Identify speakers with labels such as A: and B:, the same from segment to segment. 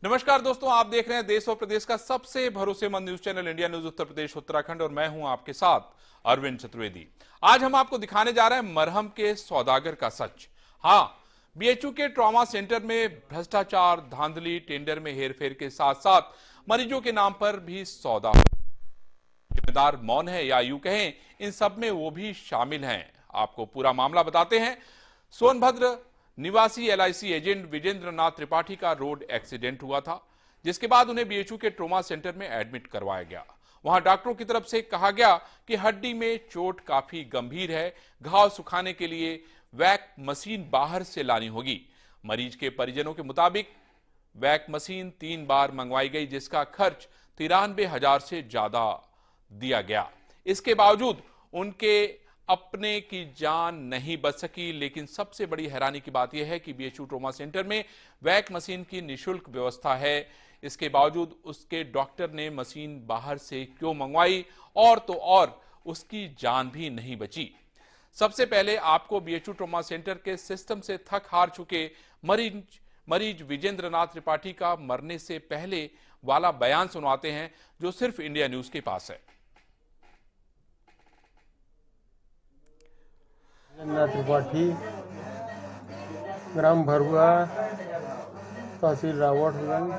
A: नमस्कार दोस्तों, आप देख रहे हैं देश और प्रदेश का सबसे भरोसेमंद news channel India news Uttar Pradesh Uttarakhand और मैं हूं आपके साथ अरविंद चतुर्वेदी। आज हम आपको दिखाने जा रहे हैं मरहम के सौदागर का सच। हां, बीएचयू के ट्रॉमा सेंटर में भ्रष्टाचार, धांधली, टेंडर में हेरफेर के साथ साथ मरीजों के नाम पर भी सौदा। जिम्मेदार मौन है या यूं कहें इन सब में वो भी शामिल हैं। आपको पूरा मामला बताते हैं। सोनभद्र निवासी एलआईसी एजेंट विजेंद्र नाथ त्रिपाठी का रोड एक्सीडेंट हुआ था, जिसके बाद उन्हें बीएचयू के ट्रॉमा सेंटर में एडमिट करवाया गया। वहां डॉक्टरों की तरफ से कहा गया कि हड्डी में चोट काफी गंभीर है, घाव सुखाने के लिए वैक मशीन बाहर से लानी होगी। मरीज के परिजनों के मुताबिक वैक मशीन 3 बार मंगवाई गई, जिसका खर्च 93,000 से ज्यादा दिया गया। इसके बावजूद उनके अपने की जान नहीं बच सकी। लेकिन सबसे बड़ी हैरानी की बात यह है कि बीएचयू ट्रॉमा सेंटर में वैक मशीन की निःशुल्क व्यवस्था है। इसके बावजूद उसके डॉक्टर ने मशीन बाहर से क्यों मंगवाई, और तो और उसकी जान भी नहीं बची। सबसे पहले आपको बीएचयू ट्रॉमा सेंटर के सिस्टम से थक हार चुके मरीज विजेंद्र नाथ त्रिपाठी का मरने से पहले वाला बयान सुनवाते हैं, जो सिर्फ इंडिया न्यूज के पास है।
B: त्रिपाठी, ग्राम भरुआ, तहसील रावटगंज,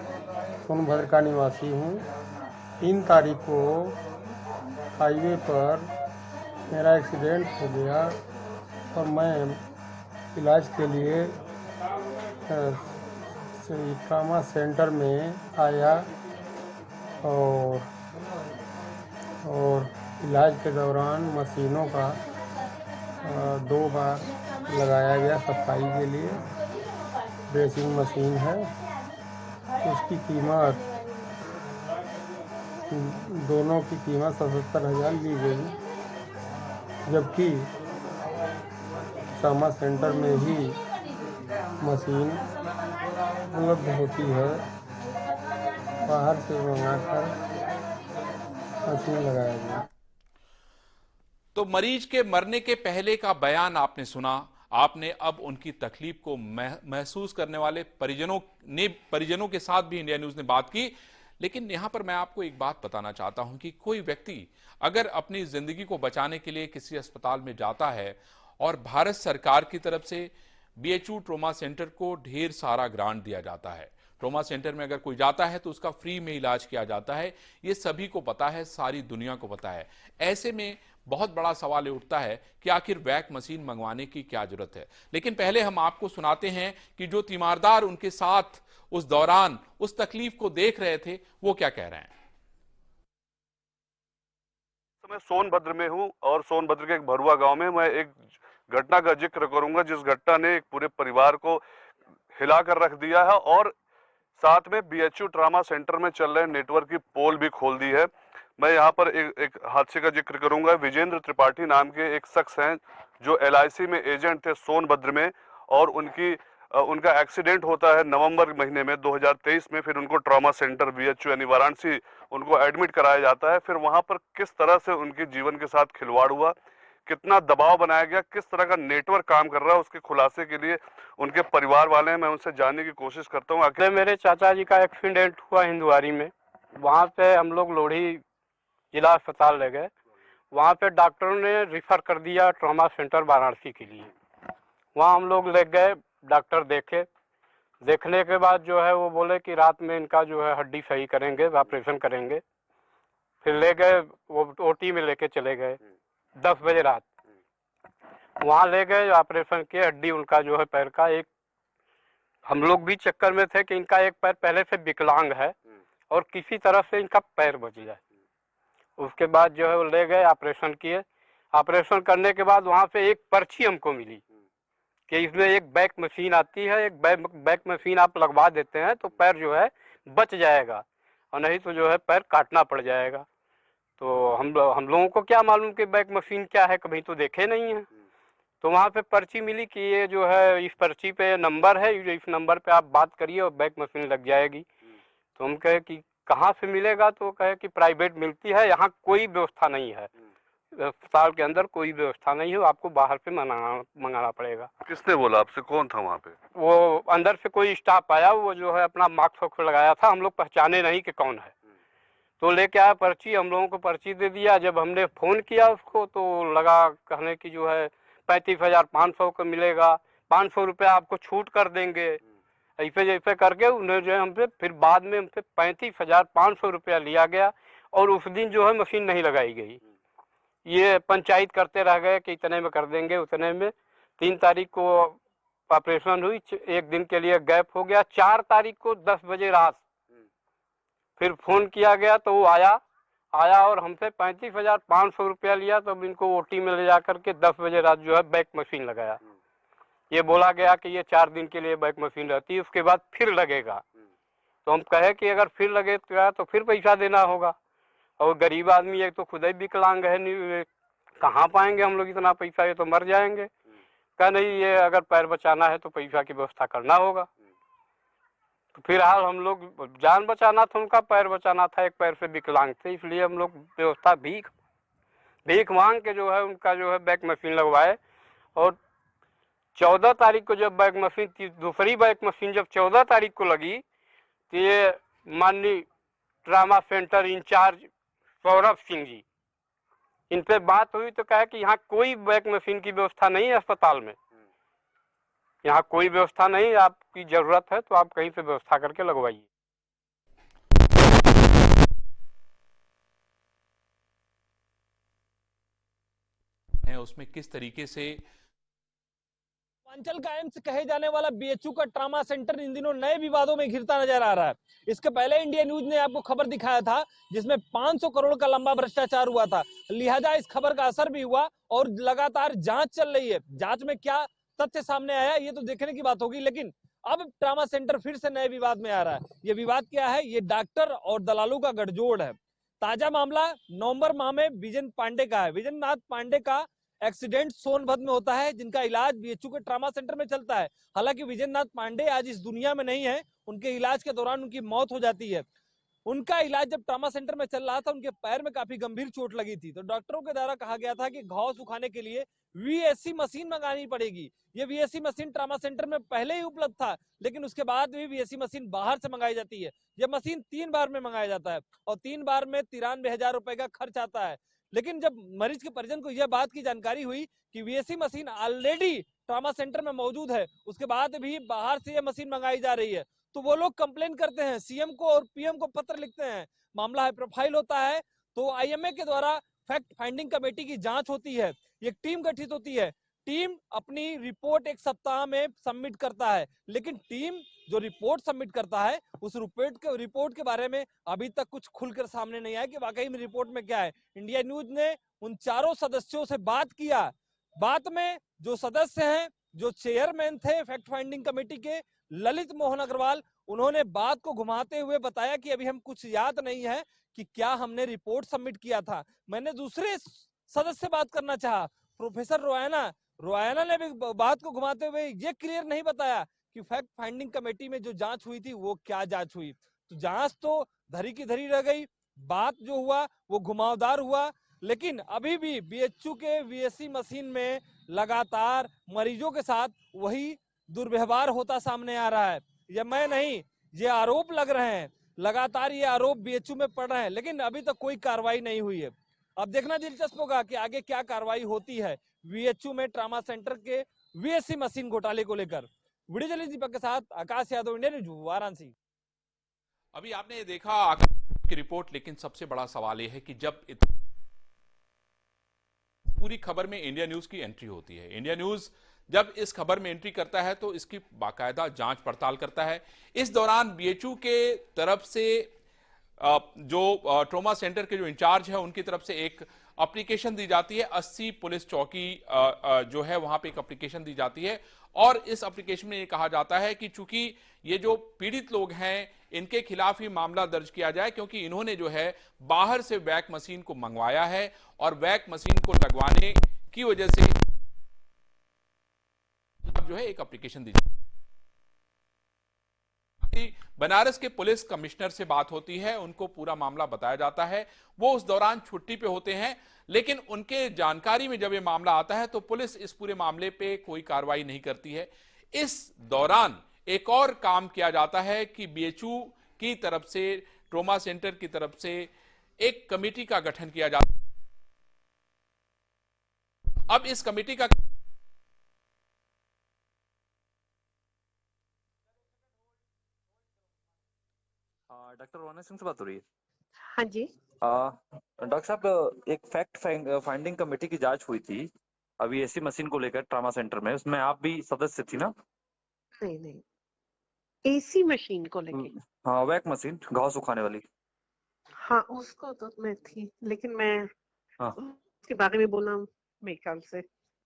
B: सोनभद्र का निवासी हूँ। 3 तारीख को हाईवे पर मेरा एक्सीडेंट हो गया और मैं इलाज के लिए ट्रॉमा सेंटर में आया और इलाज के दौरान मशीनों का 2 बार लगाया गया सफाई के लिए। ड्रेसिंग मशीन है, उसकी कीमत दोनों की कीमत 77,000 ली गई, जबकि ट्रॉमा सेंटर में ही मशीन उपलब्ध होती है। बाहर से मंगाकर मशीन लगाया गया।
A: तो मरीज के मरने के पहले का बयान आपने सुना। आपने अब उनकी तकलीफ को महसूस करने वाले परिजनों के साथ भी इंडिया न्यूज ने बात की। लेकिन यहां पर मैं आपको एक बात बताना चाहता हूं कि कोई व्यक्ति अगर अपनी जिंदगी को बचाने के लिए किसी अस्पताल में जाता है और भारत सरकार की तरफ से बीएचयू ट्रॉमा सेंटर को ढेर सारा ग्रांट दिया जाता है, ट्रॉमा सेंटर में अगर कोई जाता है तो उसका फ्री में इलाज किया जाता है, ये सभी को पता है, सारी दुनिया को पता है। ऐसे में बहुत बड़ा सवाल उठता है कि आखिर वैक मशीन मंगवाने की क्या जरूरत है। लेकिन पहले हम आपको सुनाते हैं कि जो तीमारदार उनके साथ उस दौरान उस तकलीफ को देख रहे थे वो क्या कह रहे हैं।
C: मैं सोनभद्र में हूं और सोनभद्र के एक भरुआ गांव में मैं एक घटना का जिक्र करूंगा, जिस घटना ने एक पूरे परिवार को हिलाकर रख दिया है और साथ में बीएचयू ट्रॉमा सेंटर में चल रहे नेटवर्क की पोल भी खोल दी है। मैं यहाँ पर एक हादसे का जिक्र करूंगा। विजेंद्र त्रिपाठी नाम के एक शख्स हैं जो एलआईसी में एजेंट थे सोनभद्र में, और उनका एक्सीडेंट होता है नवंबर महीने में 2023 में। फिर उनको ट्रॉमा सेंटर बीएचयू यानी वाराणसी उनको एडमिट कराया जाता है। फिर वहां पर किस तरह से उनके जीवन के साथ खिलवाड़ हुआ, कितना दबाव बनाया गया, किस तरह का नेटवर्क काम कर रहा है, उसके खुलासे के लिए उनके परिवार वाले हैं, मैं उनसे जानने की कोशिश करता हूँ।
D: आखिर मेरे चाचा जी का एक्सीडेंट हुआ हिंदुआरी में, वहाँ पे हम लोग लोढ़ी जिला अस्पताल ले गए। वहाँ पे डॉक्टरों ने रिफ़र कर दिया ट्रॉमा सेंटर वाराणसी के लिए। वहाँ हम लोग ले गए, डॉक्टर देखने के बाद जो है वो बोले कि रात में इनका जो है हड्डी सही करेंगे, ऑपरेशन करेंगे। फिर ले गए, वो ओटी में लेके चले गए 10 बजे रात। वहाँ ले गए, ऑपरेशन किए, हड्डी उनका जो है पैर का एक, हम लोग भी चक्कर में थे कि इनका एक पैर पहले से विकलांग है और किसी तरह से इनका पैर बच जाए। उसके बाद जो है वो ले गए, ऑपरेशन किए। ऑपरेशन करने के बाद वहाँ से एक पर्ची हमको मिली कि इसमें एक बैक मशीन आती है, एक बैक मशीन आप लगवा देते हैं तो पैर जो है बच जाएगा, और नहीं तो जो है पैर काटना पड़ जाएगा। तो हम लोगों को क्या मालूम कि बैक मशीन क्या है, कभी तो देखे नहीं है। तो वहाँ पे पर्ची मिली कि ये जो है इस पर्ची पे नंबर है, इस नंबर पे आप बात करिए और बैक मशीन लग जाएगी। तो हम कहे कि कहाँ से मिलेगा, तो कहे कि प्राइवेट मिलती है, यहाँ कोई व्यवस्था नहीं है। अस्पताल के अंदर कोई व्यवस्था नहीं है, आपको बाहर से मंगाना पड़ेगा।
C: किसने बोला आपसे, कौन था वहाँ पे?
D: वो अंदर से कोई स्टाफ आया, वो जो है अपना मास्क वास्क लगाया था, हम लोग पहचाने नहीं कि कौन है, तो लेके आया पर्ची, हम लोगों को पर्ची दे दिया। जब हमने फ़ोन किया उसको तो लगा कहने की जो है 35,500 का मिलेगा, 500 रुपया आपको छूट कर देंगे, ऐसे जैसे करके उन्हें जो है हमसे फिर बाद में हमसे 35,500 रुपया लिया गया। और उस दिन जो है मशीन नहीं लगाई गई, ये पंचायत करते रह गए कि इतने में कर देंगे उतने में। 3 तारीख को ऑपरेशन हुई, एक दिन के लिए गैप हो गया। 4 तारीख को 10 बजे रात फिर फ़ोन किया गया तो वो आया और हमसे 35,500 रुपया लिया। तब इनको ओटी में ले जा करके 10 बजे रात जो है बैक मशीन लगाया। ये बोला गया कि ये 4 दिन के लिए बैक मशीन रहती है, उसके बाद फिर लगेगा। तो हम कहे कि अगर फिर लगेगा तो फिर पैसा देना होगा, और गरीब आदमी एक तो खुद ही विकलांग है, नहीं कहाँ पाएंगे हम लोग इतना पैसा, ये तो मर जाएंगे। कहा नहीं, ये अगर पैर बचाना है तो पैसा की व्यवस्था करना होगा। तो फिलहाल हम लोग, जान बचाना था उनका, पैर बचाना था, एक पैर से विकलांग थे, इसलिए हम लोग व्यवस्था भीख मांग के जो है उनका जो है बैक मशीन लगवाए। और 14 तारीख को जब बैक मशीन, दूसरी बैक मशीन जब 14 तारीख को लगी, तो ये माननीय trauma center incharge Saurabh Singh ji, इन पे बात हुई तो कहा कि यहाँ कोई बैक मशीन की व्यवस्था नहीं है अस्पताल में, यहाँ कोई व्यवस्था नहीं, आपकी जरूरत है तो आप कहीं से व्यवस्था करके लगवाइए।
A: उसमें किस तरीके से
E: पूर्वांचल का एम्स कहे जाने वाला बीएचयू का ट्रामा सेंटर इन दिनों नए विवादों में घिरता नजर आ रहा है। इसके पहले इंडिया न्यूज ने आपको खबर दिखाया था जिसमें 500 करोड़ का लंबा भ्रष्टाचार हुआ था, लिहाजा इस खबर का असर भी हुआ और लगातार जांच चल रही है। जांच में क्या तथ्य सामने आया ये तो देखने की बात होगी, लेकिन अब ट्रामा सेंटर फिर से नए विवाद में आ रहा है। ये विवाद क्या है? ये डॉक्टर और दलालों का गठजोड़ है। ताजा मामला नवंबर माह में विजन पांडे का है। विजन नाथ पांडे का एक्सीडेंट सोनभद्र में होता है, जिनका इलाज बीएचयू के ट्रामा सेंटर में चलता है। हालांकि विजय नाथ पांडे आज इस दुनिया में नहीं है, उनके इलाज के दौरान उनकी मौत हो जाती है। उनका इलाज जब ट्रामा सेंटर में चल रहा था, उनके पैर में काफी गंभीर चोट लगी थी, तो डॉक्टरों के द्वारा कहा गया था कि घाव सुखाने के लिए वीएससी मशीन मंगानी पड़ेगी। ये वीएससी मशीन ट्रामा सेंटर में पहले ही उपलब्ध था, लेकिन उसके बाद भी वीएससी मशीन बाहर से मंगाई जाती है। यह मशीन 3 बार में मंगाया जाता है और 3 बार में 93,000 रुपए का खर्च आता है। लेकिन जब मरीज के परिजन को यह बात की जानकारी हुई कि VSC machine already trauma centre में मौजूद है, उसके बाद भी बाहर से यह मशीन मंगाई जा रही है, तो वो लोग कंप्लेन करते हैं, सीएम को और पीएम को पत्र लिखते हैं। मामला है प्रोफाइल होता है, तो आईएमए के द्वारा फैक्ट फाइंडिंग कमेटी की जांच होती है, एक टीम गठित होती है। टीम अपनी रिपोर्ट 1 सप्ताह में सबमिट करता है, लेकिन टीम जो रिपोर्ट सबमिट करता है उस रिपोर्ट के बारे में अभी तक कुछ खुलकर सामने नहीं आया कि वाकई में रिपोर्ट में क्या है। इंडिया न्यूज ने उन चारों सदस्यों से बात किया। बात में जो सदस्य हैं, जो चेयरमैन थे फैक्ट फाइंडिंग कमेटी के ललित मोहन अग्रवाल, उन्होंने बात को घुमाते हुए बताया कि अभी हम कुछ याद नहीं है कि क्या हमने रिपोर्ट सबमिट किया था। मैंने दूसरे सदस्य से बात करना चाहा, प्रोफेसर रोयाना ने भी बात को घुमाते हुए ये क्लियर नहीं बताया कि फैक्ट फाइंडिंग कमेटी में जो जांच हुई थी वो क्या जांच हुई। तो जांच तो धरी की धरी रह गई, बात जो हुआ वो घुमावदार हुआ। लेकिन अभी भी बीएचयू के वीएससी मशीन में लगातार मरीजों के साथ वही दुर्व्यवहार होता सामने आ रहा है। ये मैं नहीं, ये आरोप लग रहे हैं, लगातार ये आरोप बीएचयू में पड़ रहे हैं, लेकिन अभी तक कोई कार्रवाई नहीं हुई है। अब देखना दिलचस्प होगा कि आगे क्या कार्रवाई होती है बीएचयू में ट्रामा सेंटर के वीएससी मशीन घोटाले को लेकर। वीडियो जर्नलिस्ट दीपक के साथ आकाश यादव, इंडिया न्यूज, वाराणसी।
A: अभी आपने ये देखा आकाश की रिपोर्ट, लेकिन सबसे बड़ा सवाल यह है कि जब पूरी खबर में इंडिया न्यूज की एंट्री होती है, इंडिया न्यूज जब इस खबर में एंट्री करता है तो इसकी बाकायदा जांच पड़ताल करता है। इस दौरान बीएचयू के तरफ से जो ट्रॉमा सेंटर के जो इंचार्ज है उनकी तरफ से एक एप्लीकेशन दी जाती है। 80 पुलिस चौकी जो है वहां पे एक एप्लीकेशन दी जाती है और इस एप्लीकेशन में ये कहा जाता है कि चूंकि ये जो पीड़ित लोग हैं इनके खिलाफ ही मामला दर्ज किया जाए, क्योंकि इन्होंने जो है बाहर से वैक मशीन को मंगवाया है और वैक मशीन को लगवाने की वजह से जो है एक एप्लीकेशन दी जाती है। बनारस के पुलिस कमिश्नर से बात होती है, उनको पूरा मामला बताया जाता है। वो उस दौरान छुट्टी पे होते हैं, लेकिन उनके जानकारी में जब ये मामला आता है तो पुलिस इस पूरे मामले पे कोई कार्रवाई नहीं करती है। इस दौरान एक और काम किया जाता है कि बीएचयू की तरफ से, ट्रॉमा सेंटर की तरफ से एक कमेटी का गठन किया जाता है। अब इस कमेटी का
F: डॉक्टर रोना सिंह से बात हो रही है।
G: हाँ जी।
F: डॉक्टर साहब, एक फैक्ट फाइंडिंग कमेटी की जांच हुई थी अभी एसी मशीन को लेकर ट्रामा सेंटर में, उसमें आप भी सदस्य थी ना?
G: नहीं नहीं, एसी मशीन को लेके।
F: हाँ, वैक मशीन, घाव सुखाने वाली।
G: हाँ, उसको तो मैं थी, लेकिन मैं
F: हाँ।
G: उसके बारे में बोलना मेरे ख्याल से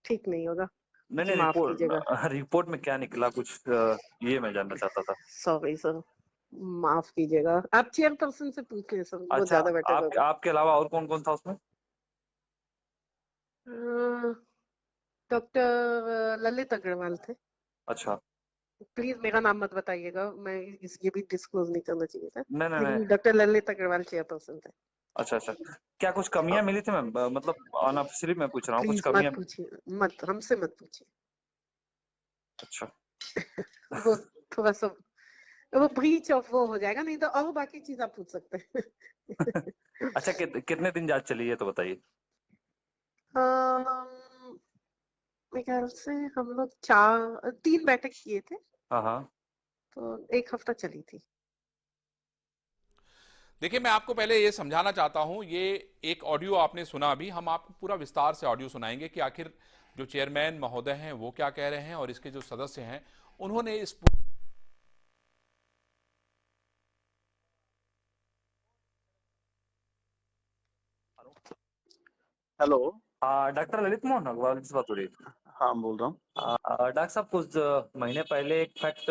G: ठीक नहीं होगा।
F: नहीं,
G: माफ कीजिएगा।
F: रिपोर्ट में क्या निकला कुछ, ये मैं जानना चाहता था।
G: सॉरी सर, माफ कीजिएगा। आप चेयरपर्सन से पूछिए सर, वो
F: अच्छा,
G: ज्यादा बेटर होगा।
F: आपके अलावा और कौन कौन था उसमें?
G: डॉक्टर ललित अग्रवाल थे।
F: अच्छा।
G: प्लीज मेरा नाम मत बताइएगा, मैं ये भी डिस्क्लोज नहीं करना चाहिए था।
F: नहीं।
G: लेकिन डॉक्टर ललित अग्रवाल चेयरपर्सन थे।
F: अच्छा। क्या कुछ कमियां मिली थी मैम? मतलब अनऑफिशियली मैं पूछ रहा हूँ, कुछ
G: प्लीज
F: कमियां?
G: मत पूछिए, मत हमसे मत पूछिए।
F: अच्छा।
G: वो थोड़ा सा वो ब्रीच ऑफ वो हो जाएगा, नहीं तो और बाकी चीज आप पूछ सकते हैं।
F: अच्छा, कितने दिन जांच चली है तो बताइए।
G: मेरे ख्याल से हम लोग 3 बैठक किए थे,
F: हाँ।
G: तो 1 हफ्ता चली थी।
A: देखिए, मैं आपको पहले ये समझाना चाहता हूं, ये एक ऑडियो आपने सुना अभी, हम आपको पूरा विस्तार से ऑडियो सुनाएंगे कि आखिर जो चेयरमैन महोदय हैं वो क्या कह रहे हैं और इसके जो सदस्य हैं उन्होंने इस
H: हेलो।
F: डॉक्टर ललित मोहन अग्रवाल से बात हो रही है।
H: हाँ, बोल रहा हूँ।
F: डॉक्टर साहब, कुछ महीने पहले एक फैक्ट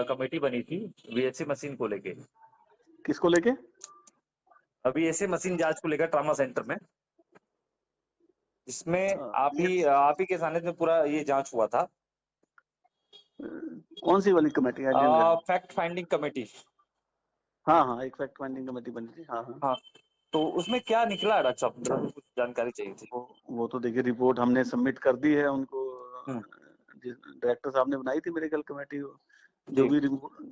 F: कमेटी बनी थी वीएचसी मशीन को लेके।
H: किसको लेके?
F: अभी ऐसे मशीन जांच को लेकर ट्रामा सेंटर में, इसमें आप ही के सानिध्य में पूरा ये जांच हुआ था।
H: कौन सी वाली कमेटी है?
F: Fact finding committee.
H: हाँ, एक फैक्ट फाइंडिंग कमेटी बनी थी। हाँ।
F: तो उसमें क्या निकला डॉक्टर साहब, जरा कुछ जानकारी चाहिए थी।
H: वो तो देखिए, रिपोर्ट हमने सबमिट कर दी है उनको।
F: हम्म।
H: डायरेक्टर साहब ने बनाई थी मेडिकल कमेटी को।
F: जी।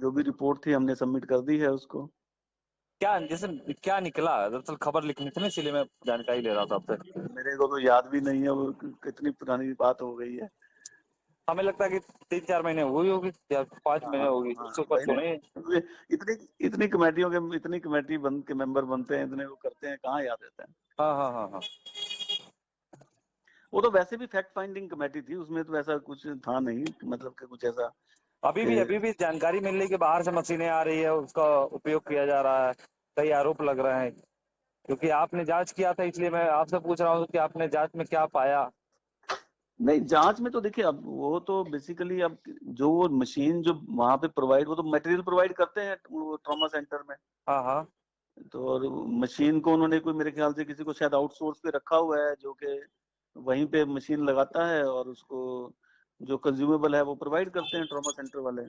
H: जो भी रिपोर्ट थी हमने सबमिट कर दी है उसको।
F: क्या जैसे क्या निकला? दरअसल खबर लिखनी थी ना, इसलिए मैं जानकारी ले रहा था आपसे।
H: मेरे को तो याद भी नहीं है, वो कितनी पुरानी बात हो गई है।
F: हमें लगता है कि 3-4 महीने हुई होगी या 5 महीने होगी, उससे ऊपर तो नहीं।
H: इतनी कमेटियों के, इतनी कमेटी बन के मेंबर बनते हैं, इतने वो करते हैं, कहाँ याद रहता है।
F: हाँ।
H: वो तो वैसे भी फैक्ट फाइंडिंग कमेटी थी, उसमें तो ऐसा कुछ था नहीं, मतलब कि कुछ ऐसा।
F: अभी भी जानकारी मिल रही कि बाहर से मशीनें आ रही है, उसका उपयोग किया जा रहा है, कई आरोप लग रहे हैं। क्योंकि आपने जांच किया था, इसलिए मैं आपसे पूछ रहा हूँ कि आपने जांच में क्या पाया।
H: नहीं, जांच में तो देखिए, अब वो तो बेसिकली अब जो वो मशीन जो वहां पे प्रोवाइड, वो तो मटेरियल प्रोवाइड करते हैं वो ट्रॉमा सेंटर में।
F: हाँ।
H: तो और मशीन को उन्होंने कोई, मेरे ख्याल से किसी को शायद आउटसोर्स पे रखा हुआ है, जो कि वहीं पे मशीन लगाता है और उसको जो कंज्यूमेबल है वो प्रोवाइड करते हैं ट्रॉमा सेंटर वाले।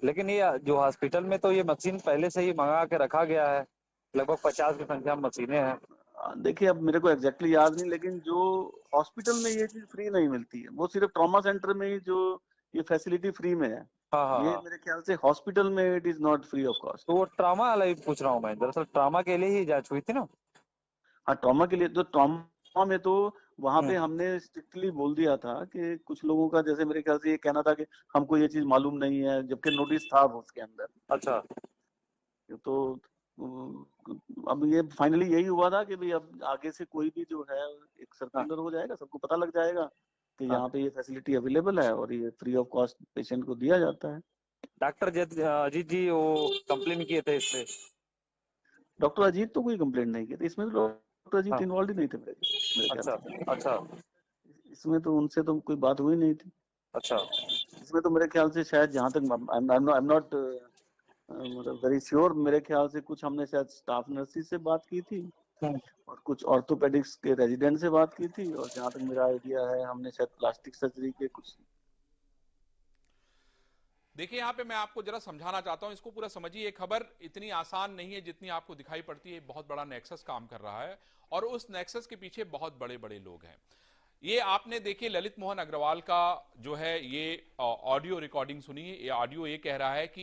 F: लेकिन ये जो हॉस्पिटल में तो ये मशीन पहले से ही मंगा के रखा गया है, लगभग 50 की संख्या में मशीनें हैं।
H: देखिए, अब मेरे को एग्जैक्टली याद नहीं, लेकिन जो हॉस्पिटल में ये चीज फ्री नहीं मिलती है, वो सिर्फ ट्रॉमा सेंटर में ही जो ये फैसिलिटी फ्री में है। ये
F: हाँ।
H: मेरे ख्याल से हॉस्पिटल में it is not free of cost.
F: तो वो ट्रामा वाला ही पूछ रहा हूँ मैं, दरअसल ट्रामा के लिए ही जांच हुई थी ना।
H: हाँ, ट्रॉमा के लिए तो, ट्रॉमा में तो वहां पे हमने स्ट्रिक्टली बोल दिया था कि कुछ लोगों का, जैसे मेरे ख्याल से ये कहना था कि हमको ये चीज मालूम नहीं है, जबकि नोटिस था उसके अंदर।
F: अच्छा।
H: तो अब ये फाइनली यही हुआ था कि भाई अब आगे से कोई भी जो है एक सर्कुलर हो जाएगा, सबको पता लग जाएगा कि यहाँ पे ये फैसिलिटी अवेलेबल है और ये फ्री ऑफ कॉस्ट पेशेंट को दिया जाता है।
F: डॉक्टर अजीत जी वो कंप्लेन किए थे इस पे।
H: डॉक्टर अजीत तो कोई कंप्लेंट नहीं की थी इसमें, तो डॉक्टर अजीत इन्वॉल्व ही नहीं थे मेरे ख्याल से।
F: अच्छा।
H: इसमें तो उनसे तो कोई बात हुई नहीं थी।
F: अच्छा।
H: इसमें तो मेरे ख्याल से शायद, जहाँ तक आई एम नॉट मतलब वेरी श्योर, मेरे ख्याल से कुछ हमने शायद स्टाफ नर्सिस से बात की थी और कुछ ऑर्थोपेडिक्स के रेजिडेंट से बात की थी, और जहाँ तक मेरा आइडिया है हमने शायद प्लास्टिक सर्जरी के कुछ।
A: देखिए यहाँ पे मैं आपको जरा समझाना चाहता हूं, इसको पूरा समझिए। ये खबर इतनी आसान नहीं है जितनी आपको दिखाई पड़ती है। बहुत बड़ा नेक्सस काम कर रहा है और उस नेक्सस के पीछे बहुत बड़े बड़े लोग हैं। ये आपने देखिए ललित मोहन अग्रवाल का जो है ये ऑडियो रिकॉर्डिंग सुनिए। ये ऑडियो ये कह रहा है कि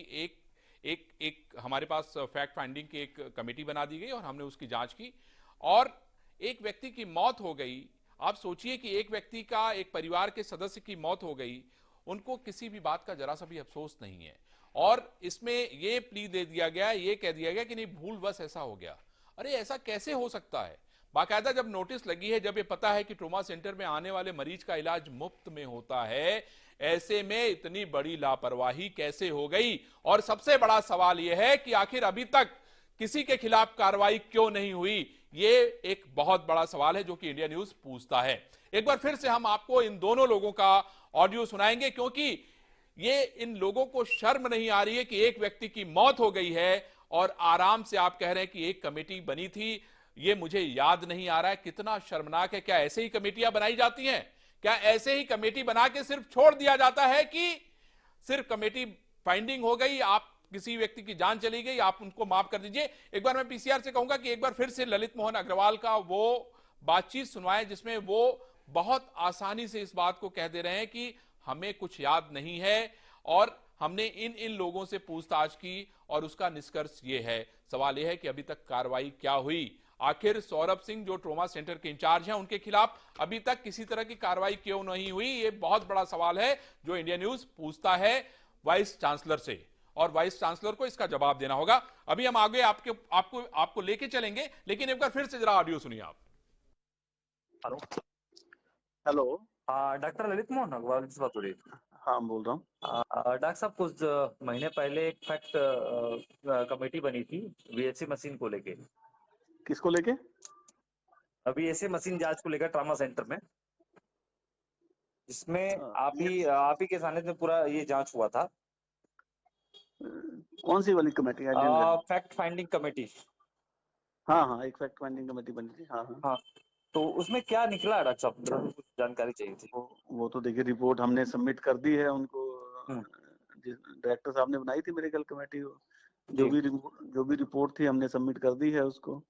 A: एक हमारे पास फैक्ट फाइंडिंग की एक कमेटी बना दी गई और हमने उसकी जांच की और एक व्यक्ति की मौत हो गई। आप सोचिए कि एक व्यक्ति का, एक परिवार के सदस्य की मौत हो गई, उनको किसी भी बात का जरा सा भी अफसोस नहीं है और इसमें ये प्ली दे दिया गया, ये कह दिया गया कि नहीं भूलवश ऐसा हो गया। अरे ऐसा कैसे हो सकता है? बाकायदा जब नोटिस लगी है, जब ये पता है कि ट्रॉमा सेंटर में आने वाले मरीज का इलाज मुफ्त में होता है, ऐसे में इतनी बड़ी लापरवाही कैसे हो गई? और सबसे बड़ा सवाल यह है कि आखिर अभी तक किसी के खिलाफ कार्रवाई क्यों नहीं हुई? ये एक बहुत बड़ा सवाल है जो कि इंडिया न्यूज पूछता है। एक बार फिर से हम आपको इन दोनों लोगों का ऑडियो सुनाएंगे क्योंकि ये इन लोगों को शर्म नहीं आ रही है कि एक व्यक्ति की मौत हो गई है और आराम से आप कह रहे हैं कि एक कमेटी बनी थी। ये मुझे याद नहीं आ रहा है। कितना शर्मनाक है। क्या ऐसे ही कमेटियां बनाई जाती हैं? क्या ऐसे ही कमेटी बना के सिर्फ छोड़ दिया जाता है कि सिर्फ कमेटी फाइंडिंग हो गई, आप किसी व्यक्ति की जान चली गई, आप उनको माफ कर दीजिए? एक बार मैं पीसीआर से कहूंगा कि एक बार फिर से ललित मोहन अग्रवाल का वो बातचीत सुनवाएं जिसमें वो बहुत आसानी से इस बात को कह दे रहे हैं कि हमें कुछ याद नहीं है और हमने इन लोगों से पूछताछ की और उसका निष्कर्ष ये है। सवाल यह है कि अभी तक कार्रवाई क्या हुई? आखिर सौरभ सिंह जो ट्रॉमा सेंटर के इंचार्ज हैं, उनके खिलाफ अभी तक किसी तरह की कार्रवाई क्यों नहीं हुई? ये बहुत बड़ा सवाल है जो इंडिया न्यूज पूछता है वाइस चांसलर से और वाइस चांसलर को इसका जवाब देना होगा। अभी हम आगे आपको लेके चलेंगे, लेकिन एक बार फिर से जरा ऑडियो सुनिए आप।
F: Hello
H: hello.
F: हाँ, डॉक्टर ललित मोहन अग्रवाल से बात हो रही है।
H: हाँ, बोल रहा हूँ।
F: डॉक्टर साहब, कुछ महीने पहले एक फैक्ट कमेटी बनी थी वीएचसी मशीन को लेके।
H: किसको लेके?
F: वीएचसी मशीन जांच को लेकर ट्रॉमा सेंटर में, जिसमें आप ही के सानिध्य में पूरा ये जांच हुआ था।
H: कौन सी वाली कमेटी है?
F: Fact finding committee.
H: हाँ, एक फैक्ट फाइंडिंग कमेटी बनी थी। हाँ।
F: तो उसमें क्या निकला डॉक्टर साहब? कुछ जानकारी चाहिए थी।
H: वो तो देखिए रिपोर्ट हमने सबमिट कर दी है उनको। डायरेक्टर साहब ने बनाई थी मेरे ख्याल कमेटी। जो भी रिपोर्ट थी हमने सबमिट कर दी है उसको।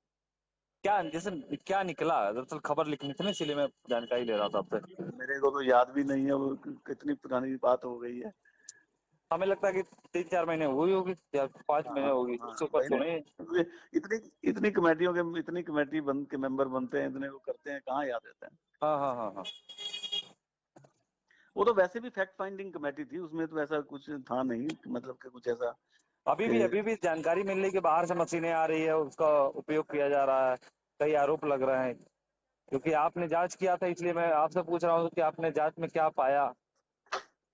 F: क्या निकला? दरअसल खबर लिखनी थी ना, इसलिए मैं जानकारी ले रहा था आपसे।
H: मेरे को तो याद भी नहीं है, वो कितनी पुरानी बात हो गई है।
F: हमें लगता है कि 3-4 महीने हुई होगी या 5 महीने होगी। उससे ऊपर तो नहीं।
H: इतनी कमेटियों के, इतनी कमेटी के मेंबर बनते हैं, इतने वो करते हैं, कहाँ याद रहता है?
F: हाँ।
H: वो तो वैसे भी फैक्ट फाइंडिंग कमेटी थी, उसमें तो ऐसा कुछ था नहीं, मतलब कि कुछ ऐसा।
F: अभी भी जानकारी मिलने के बाहर से मशीनें आ रही है, उसका उपयोग किया जा रहा है, कई आरोप लग रहे हैं। क्योंकि आपने जांच किया था, इसलिए मैं आपसे पूछ रहा हूँ कि आपने जांच में क्या पाया?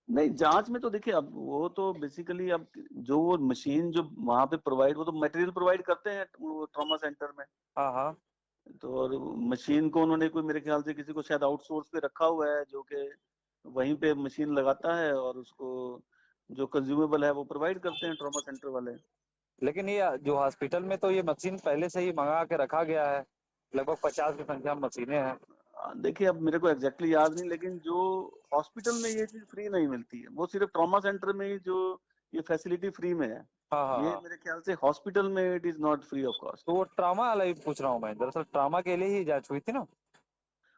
H: नहीं, जांच में तो देखिए अब वो तो बेसिकली अब जो वो मशीन जो वहां पे प्रोवाइड, वो तो मटेरियल प्रोवाइड करते हैं ट्रॉमा सेंटर में।
F: हाँ।
H: तो और मशीन को उन्होंने कोई मेरे ख्याल से किसी को शायद आउटसोर्स पे रखा हुआ है, जो कि वहीं पे मशीन लगाता है और उसको जो कंज्यूमेबल है वो प्रोवाइड करते हैं ट्रॉमा सेंटर वाले।
F: लेकिन ये जो हॉस्पिटल में तो ये मशीन पहले से ही मंगा के रखा गया है, लगभग 50 की संख्या में मशीनें हैं।
H: देखिए अब मेरे को एग्जैक्टली याद नहीं, लेकिन जो हॉस्पिटल में ये चीज फ्री नहीं मिलती है, वो सिर्फ ट्रॉमा सेंटर में ही जो ये फैसिलिटी फ्री में है। ये मेरे ख्याल से हॉस्पिटल में it is not free of cost.
F: तो वो ट्रॉमा वाला ही पूछ रहा हूँ मैं, दरअसल ट्रॉमा के लिए ही जांच हुई थी ना।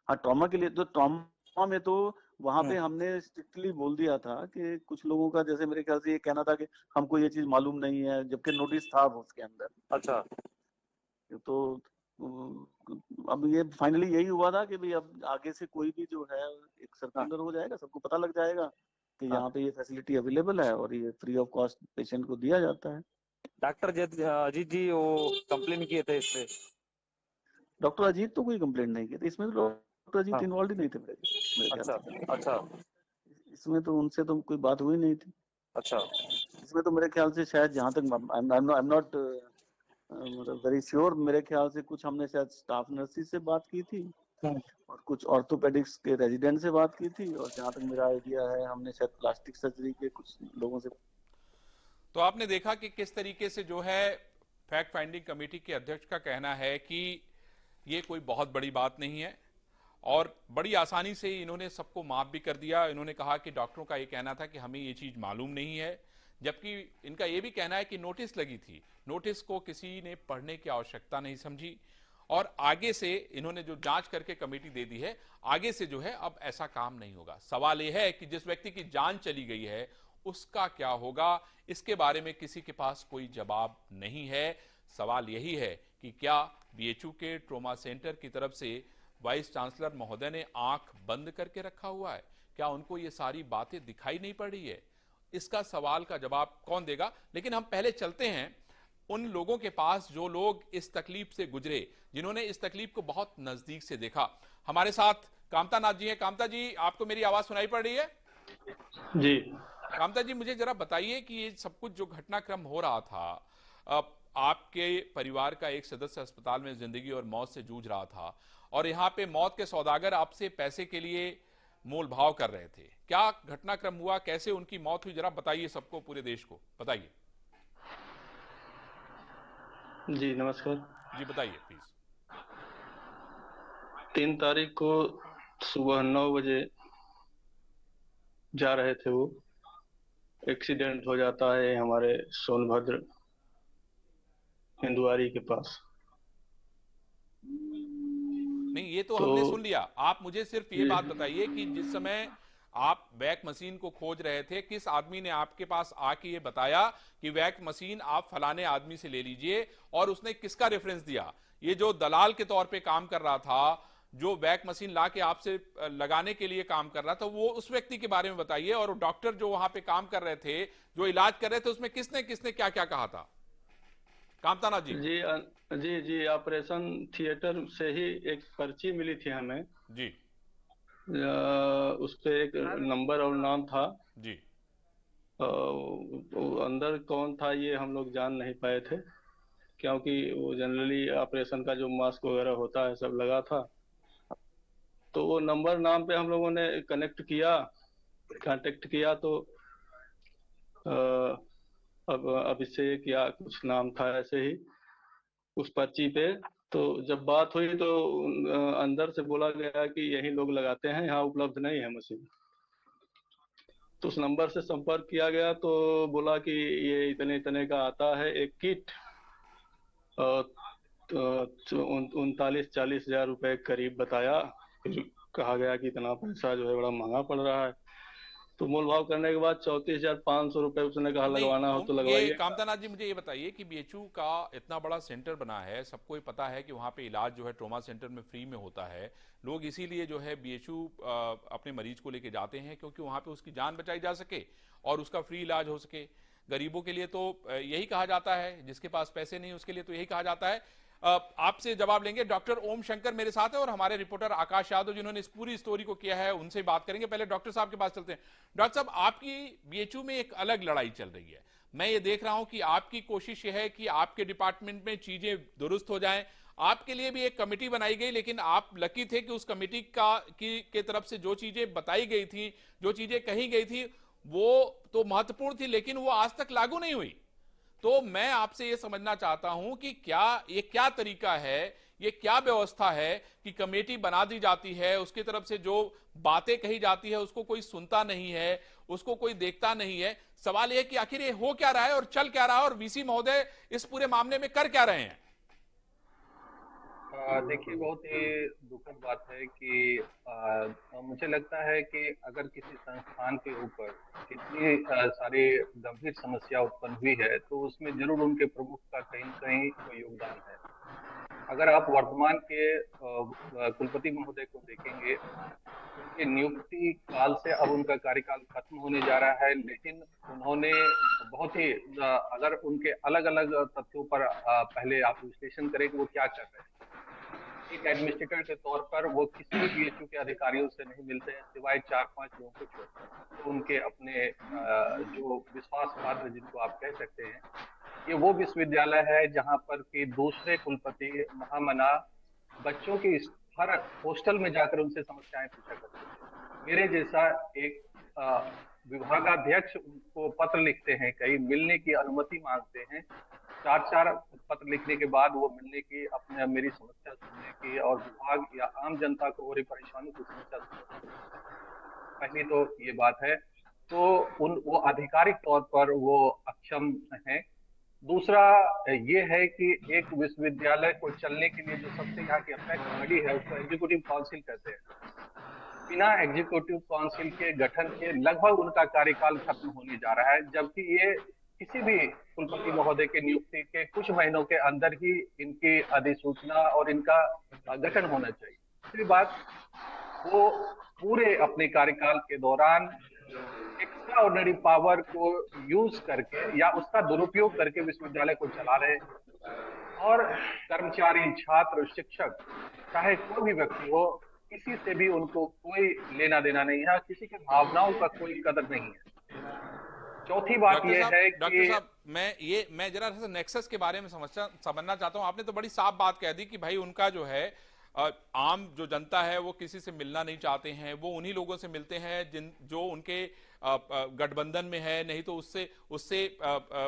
H: हाँ, ट्रॉमा के लिए तो ट्रॉमा में तो वहां पे हमने स्ट्रिक्टली बोल दिया था कि कुछ लोगों का, जैसे मेरे ख्याल से ये कहना था कि हमको ये चीज मालूम नहीं है, जबकि नोटिस था उसके अंदर।
F: अच्छा।
H: तो अब ये फाइनली यही हुआ था कि भाई अब आगे से कोई भी जो है एक सर्कुलर हो जाएगा, सबको पता लग जाएगा कि यहाँ पे ये फैसिलिटी अवेलेबल है और ये फ्री ऑफ कॉस्ट पेशेंट को दिया जाता है।
F: डॉक्टर अजीत जी वो कंप्लेन किए थे इस पे?
H: डॉक्टर अजीत तो कोई कंप्लेंट नहीं की थी इसमें, तो डॉक्टर अजीत इन्वॉल्व ही नहीं थे मेरे ख्याल से।
F: अच्छा।
H: इसमें तो उनसे तो कोई बात हुई नहीं थी।
F: अच्छा।
H: इसमें तो मेरे ख्याल से शायद, जहाँ तक आई एम नॉट मतलब वेरी श्योर, मेरे ख्याल से कुछ हमने शायद स्टाफ नर्सिस से बात की थी और कुछ ऑर्थोपेडिक्स के रेजिडेंट से बात की थी, और जहाँ तक मेरा आइडिया है हमने शायद प्लास्टिक सर्जरी के कुछ लोगों से।
A: तो आपने देखा कि किस तरीके से जो है फैक्ट फाइंडिंग कमेटी के अध्यक्ष का कहना है कि ये कोई बहुत बड़ी बात नहीं है और बड़ी आसानी से इन्होंने सबको माफ भी कर दिया। इन्होंने कहा कि डॉक्टरों का ये कहना था कि हमें ये चीज मालूम नहीं है, जबकि इनका यह भी कहना है कि नोटिस लगी थी, नोटिस को किसी ने पढ़ने की आवश्यकता नहीं समझी और आगे से इन्होंने जो जांच करके कमेटी दे दी है, आगे से जो है अब ऐसा काम नहीं होगा। सवाल यह है कि जिस व्यक्ति की जान चली गई है उसका क्या होगा, इसके बारे में किसी के पास कोई जवाब नहीं है। सवाल यही है कि क्या बीएचयू के ट्रॉमा सेंटर की तरफ से वाइस चांसलर महोदय ने आंख बंद करके रखा हुआ है? क्या उनको ये सारी बातें दिखाई नहीं पड़ रही है? इसका सवाल का जवाब कौन देगा? लेकिन हम पहले चलते हैं उन लोगों के पास जो लोग इस तकलीफ से गुजरे, जिन्होंने इस तकलीफ को बहुत नजदीक से देखा। हमारे साथ कामता नाथ जी हैं। कामता जी, आपको मेरी आवाज सुनाई पड़ रही है?
I: जी।
A: कामता जी, मुझे जरा बताइए कि ये सब कुछ जो घटनाक्रम हो रहा था, आपके परिवार का एक सदस्य अस्पताल में जिंदगी और मौत से जूझ रहा था और यहाँ पे मौत के सौदागर आपसे पैसे के लिए मोल भाव कर रहे थे। क्या घटनाक्रम हुआ, कैसे उनकी मौत हुई, जरा बताइए सबको, पूरे देश को बताइए।
I: जी नमस्कार
A: जी, बताइए प्लीज।
I: 3 तारीख को सुबह 9 बजे जा रहे थे वो, एक्सीडेंट हो जाता है हमारे सोनभद्र हिंदुआरी के पास।
A: नहीं, ये तो हमने सुन लिया। आप मुझे सिर्फ ये बात बताइए कि जिस समय आप वैक मशीन को खोज रहे थे, किस आदमी ने आपके पास आके ये बताया कि वैक मशीन आप फलाने आदमी से ले लीजिए, और उसने किसका रेफरेंस दिया? ये जो दलाल के तौर पे काम कर रहा था, जो वैक मशीन ला के आपसे लगाने के लिए काम कर रहा था, वो उस व्यक्ति के बारे में बताइए। और डॉक्टर जो वहां पे काम कर रहे थे, जो इलाज कर रहे थे, उसमें किसने किसने क्या क्या कहा था? कामता नाथ जी।
I: जी ऑपरेशन थिएटर से ही एक पर्ची मिली थी हमें
A: जी।
I: उस पे एक नंबर और नाम था
A: जी।
I: अंदर कौन था ये हम लोग जान नहीं पाए थे, क्योंकि वो जनरली ऑपरेशन का जो मास्क वगैरह होता है सब लगा था। तो वो नंबर नाम पे हम लोगों ने कांटेक्ट किया तो अब इससे क्या कुछ नाम था ऐसे ही उस पर्ची पे। तो जब बात हुई तो अंदर से बोला गया कि यही लोग लगाते हैं, यहाँ उपलब्ध नहीं है मशीन। तो उस नंबर से संपर्क किया गया तो बोला कि ये इतने इतने का आता है एक किट, 39-40 हजार रुपए करीब बताया। फिर कहा गया कि इतना पैसा जो है बड़ा महंगा पड़ रहा है। तो मोल भाव करने के बाद 34,500 रुपए उसने कहा लगवाना हो तो लगवाइए।
A: कामता नाथ जी, मुझे ये बताइए कि बीएचयू का इतना बड़ा सेंटर बना है, सबको ही पता है कि वहां पे इलाज जो है ट्रॉमा सेंटर में फ्री में होता है। लोग इसीलिए जो है बीएचयू अपने मरीज को लेके जाते हैं, क्योंकि वहां पे उसकी जान बचाई जा सके और उसका फ्री इलाज हो सके। गरीबों के लिए तो यही कहा जाता है, जिसके पास पैसे नहीं उसके लिए तो यही कहा जाता है। आपसे जवाब लेंगे डॉक्टर ओम शंकर मेरे साथ है और हमारे रिपोर्टर आकाश यादव, जिन्होंने इस पूरी स्टोरी को किया है, उनसे बात करेंगे। पहले डॉक्टर साहब के पास चलते हैं। डॉक्टर साहब, आपकी बीएचयू में एक अलग लड़ाई चल रही है। मैं ये देख रहा हूं कि आपकी कोशिश ये है कि आपके डिपार्टमेंट में चीजें दुरुस्त हो जाएं। आपके लिए भी एक कमेटी बनाई गई, लेकिन आप लकी थे कि उस कमेटी के तरफ से जो चीजें बताई गई थी, जो चीजें कही गई थी, वो तो महत्वपूर्ण थी, लेकिन वो आज तक लागू नहीं हुई। तो मैं आपसे ये समझना चाहता हूं कि ये क्या तरीका है, ये क्या व्यवस्था है कि कमेटी बना दी जाती है, उसकी तरफ से जो बातें कही जाती है उसको कोई सुनता नहीं है, उसको कोई देखता नहीं है। सवाल यह कि आखिर ये हो क्या रहा है और चल क्या रहा है, और वीसी महोदय इस पूरे मामले में कर क्या रहे हैं?
J: देखिए, बहुत ही दुखद बात है कि मुझे लगता है कि अगर किसी संस्थान के ऊपर कितनी सारी गंभीर समस्या उत्पन्न हुई है तो उसमें जरूर उनके प्रमुख का कहीं न कहीं कोई योगदान है। अगर आप वर्तमान के कुलपति महोदय को देखेंगे, उनके नियुक्ति काल से अब उनका कार्यकाल खत्म होने जा रहा है, लेकिन उन्होंने बहुत ही अगर उनके अलग अलग तथ्यों पर पहले आप विश्लेषण करें कि वो क्या कर रहे हैं। एक एडमिनिस्ट्रेटर के तौर पर वो किसी भी बीएचयू के अधिकारियों से नहीं मिलते हैं, सिवाय 4-5 लोगों को छोड़कर। तो उनके अपने जो विश्वास पात्र जिनको आप कह सकते हैं, ये वो विश्वविद्यालय है जहां पर कि दूसरे कुलपति महामना बच्चों की हर हॉस्टल में जाकर उनसे समस्याएं पूछा करते हैं। मेरे जैसा एक विभागाध्यक्ष उनको पत्र लिखते हैं, कई मिलने की अनुमति मांगते हैं। 4 पत्र लिखने के बाद वो मिलने की, अपने मेरी समस्या सुनने की और विभाग या आम जनता को हो रही परेशानी की समस्या सुनने की। पहली तो ये बात है। तो वो आधिकारिक तौर पर वो अक्षम हैं। दूसरा ये है कि एक विश्वविद्यालय को चलने के लिए जो सबसे यहाँ की अपेक्स बॉडी है उसको एग्जीक्यूटिव काउंसिल कहते हैं। बिना एग्जीक्यूटिव काउंसिल के गठन के लगभग उनका कार्यकाल खत्म होने जा रहा है, जबकि ये किसी भी कुलपति महोदय के नियुक्ति के कुछ महीनों के अंदर ही इनकी अधिसूचना और इनका गठन होना चाहिए। दूसरी बात, वो पूरे अपने कार्यकाल के दौरान एक्स्ट्रा ऑर्डिनरी पावर को यूज करके या उसका दुरुपयोग करके विश्वविद्यालय को चला रहे हैं और कर्मचारी, छात्र, शिक्षक, चाहे कोई भी व्यक्ति हो, किसी से भी उनको कोई लेना देना नहीं है, किसी की भावनाओं का कोई कदर नहीं है। चौथी बात यह है कि
A: डॉक्टर साहब, मैं जरा सा नेक्सस के बारे में समझना चाहता हूं। आपने तो बड़ी साफ बात कह दी कि भाई उनका जो है आम जो जनता है वो किसी से मिलना नहीं चाहते हैं, वो उन्हीं लोगों से मिलते हैं जो उनके गठबंधन में है, नहीं तो उससे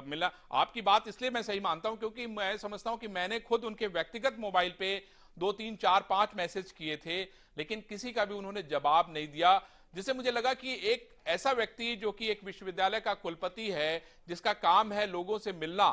A: मिलना। आपकी बात इसलिए मैं सही मानता हूं क्योंकि मैं समझता हूं कि मैंने खुद उनके व्यक्तिगत मोबाइल पे 2, 3, 4, 5 मैसेज किए थे, लेकिन किसी का भी उन्होंने जवाब नहीं दिया, जिससे मुझे लगा कि एक ऐसा व्यक्ति जो कि एक विश्वविद्यालय का कुलपति है, जिसका काम है लोगों से मिलना,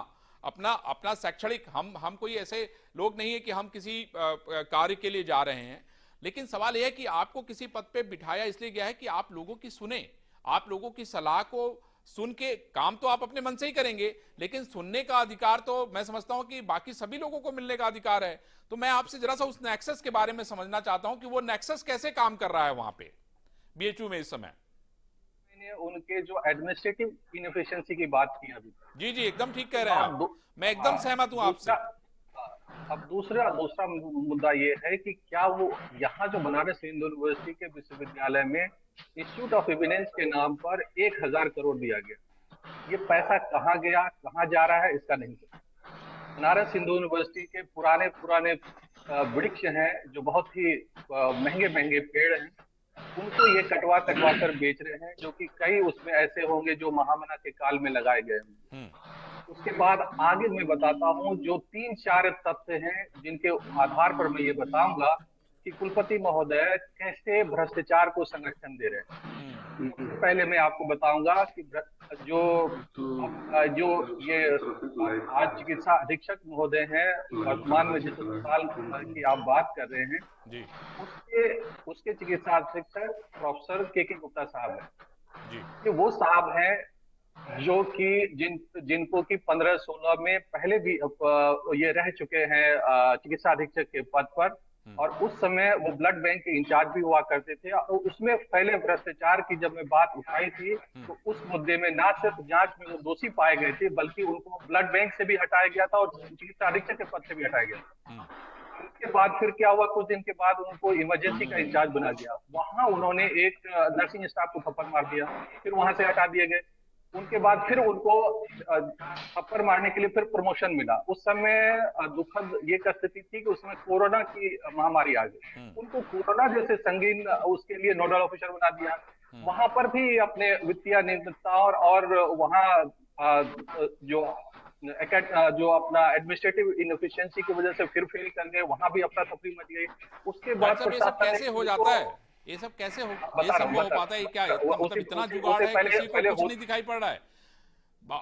A: अपना शैक्षणिक, हम कोई ऐसे लोग नहीं है कि हम किसी कार्य के लिए जा रहे हैं, लेकिन सवाल यह है कि आपको किसी पद पे बिठाया इसलिए गया है कि आप लोगों की सुने, आप लोगों की सलाह को सुन के काम तो आप अपने मन से ही करेंगे, लेकिन सुनने का अधिकार तो मैं समझता हूं कि बाकी सभी लोगों को मिलने का अधिकार है। तो मैं आपसे जरा सा उस नेक्सस के बारे में समझना चाहता हूं कि वो नेक्सस कैसे काम कर रहा है वहां पे बीएचयू में इस समय।
J: मैंने उनके जो एडमिनिस्ट्रेटिव इनएफिशिएंसी की बात की अभी।
A: जी, एकदम ठीक कह रहे हैं आप, मैं एकदम सहमत हूं आपसे।
J: अब दूसरा मुद्दा ये है कि क्या वो यहाँ जो बनारस हिंदू यूनिवर्सिटी के विश्वविद्यालय में इंस्टीट्यूट ऑफ एविडेंस के नाम पर 1000 करोड़ दिया गया, ये पैसा कहाँ गया, कहाँ जा रहा है, इसका नहीं पता। बनारस हिंदू यूनिवर्सिटी के पुराने वृक्ष हैं जो बहुत ही महंगे पेड़ हैं, उनको ये कटवा कर बेच रहे हैं, जो कि कई उसमें ऐसे होंगे जो महामना के काल में लगाए गए होंगे। उसके बाद आगे मैं बताता हूं जो 3-4 तथ्य हैं जिनके आधार पर मैं ये बताऊंगा कि कुलपति महोदय कैसे भ्रष्टाचार को संरक्षण दे रहे हैं। पहले मैं आपको बताऊंगा कि जो ये आज चिकित्सा अधीक्षक महोदय हैं वर्तमान में जिस अस्पताल की आप बात कर रहे हैं
A: जी,
J: उसके चिकित्सा अधीक्षक प्रोफेसर के गुप्ता साहब हैं।
A: जी,
J: वो साहब हैं जो कि जिनको कि 15-16 में पहले भी ये रह चुके हैं चिकित्सा अधीक्षक के पद पर, और उस समय वो ब्लड बैंक के इंचार्ज भी हुआ करते थे। और उसमें पहले भ्रष्टाचार की जब मैं बात उठाई थी तो उस मुद्दे में ना सिर्फ जांच में वो दोषी पाए गए थे, बल्कि उनको ब्लड बैंक से भी हटाया गया था और चिकित्सा अधीक्षक के पद से भी हटाया गया। उसके बाद फिर क्या हुआ, कुछ दिन के बाद उनको इमरजेंसी का इंचार्ज बना दिया। वहां उन्होंने एक नर्सिंग स्टाफ को थप्पड़ मार दिया, फिर वहां से हटा दिए गए। उनके बाद फिर उनको थप्पड़ मारने के लिए फिर प्रमोशन मिला। उस समय दुखद ये स्थिति थी कि उसमें कोरोना की महामारी आ गई, उनको कोरोना जैसे संगीन उसके लिए नोडल ऑफिसर बना दिया। वहां पर भी अपने वित्तीय अनियमितता और वहां जो अपना एडमिनिस्ट्रेटिव इनएफिशिएंसी की वजह से फिर फेल कर गए, वहां भी अपना तफरी मच गई। उसके बाद
A: ये सब कैसे हो जाता है, ये सब कैसे हो पाता है, क्या मतलब इतना जुगाड़ है, किसी को कुछ नहीं दिखाई पड़ रहा है,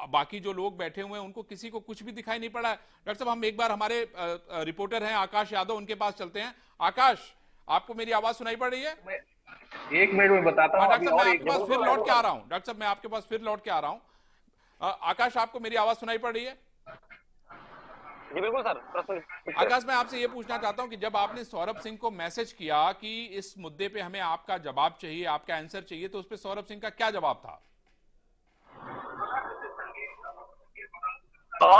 A: बाकी जो लोग बैठे हुए हैं उनको किसी को कुछ भी दिखाई नहीं पड़ रहा है। डॉक्टर साहब, हम एक बार हमारे रिपोर्टर हैं आकाश यादव, उनके पास चलते हैं। आकाश, आपको मेरी आवाज सुनाई पड़ रही है?
J: 1 मिनट में बताता हूँ।
A: डॉक्टर साहब, मैं आपके पास फिर लौट के आ रहा हूँ। डॉक्टर साहब, मैं आपके पास फिर लौट के आ रहा हूँ। आकाश, आपको मेरी आवाज सुनाई पड़ रही है?
K: जी बिल्कुल सर।
A: आकाश, मैं आपसे ये पूछना चाहता हूं कि जब आपने सौरभ सिंह को मैसेज किया कि इस मुद्दे पे हमें आपका जवाब चाहिए, आपका आंसर चाहिए, तो उस पे सौरभ सिंह का क्या जवाब था?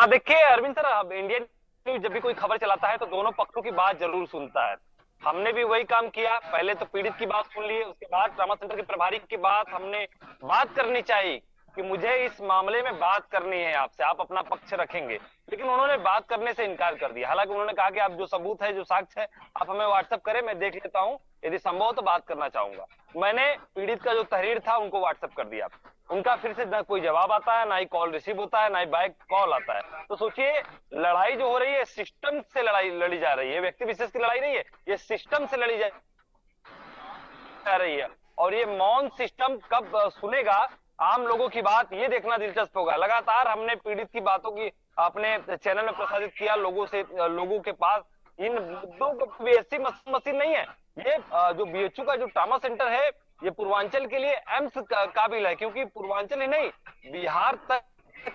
K: देखिए अरविंद सर, अब इंडियन न्यूज जब भी कोई खबर चलाता है तो दोनों पक्षों की बात जरूर सुनता है। हमने भी वही काम किया, पहले तो पीड़ित की बात सुन ली, उसके बाद ट्रॉमा सेंटर के प्रभारी की बात हमने बात करनी चाहिए कि मुझे इस मामले में बात करनी है आपसे, आप अपना पक्ष रखेंगे, लेकिन उन्होंने बात करने से इनकार कर दिया। हालांकि उन्होंने कहा कि आप जो सबूत है, जो साक्ष्य है, आप हमें व्हाट्सएप करें, मैं देख लेता हूं, यदि संभव हो तो बात करना चाहूंगा। मैंने पीड़ित का जो तहरीर था उनको व्हाट्सएप कर दिया, उनका फिर से ना कोई जवाब आता है, ना ही कॉल रिसीव होता है, ना ही बैक कॉल आता है। तो सोचिए, लड़ाई जो हो रही है सिस्टम से लड़ी जा रही है, व्यक्ति विशेष की लड़ाई नहीं है, ये सिस्टम से लड़ी जा रही है। और ये मौन सिस्टम कब सुनेगा, आम लोगों की बात ये देखना दिलचस्प होगा। लगातार हमने पीड़ित की बातों की अपने चैनल में प्रसारित किया, लोगों के पास इन मुद्दों को ऐसी मशीन नहीं है। ये जो बीएचयू का जो ट्रॉमा सेंटर है, ये पूर्वांचल के लिए एम्स काबिल है, क्योंकि पूर्वांचल ही नहीं, बिहार तक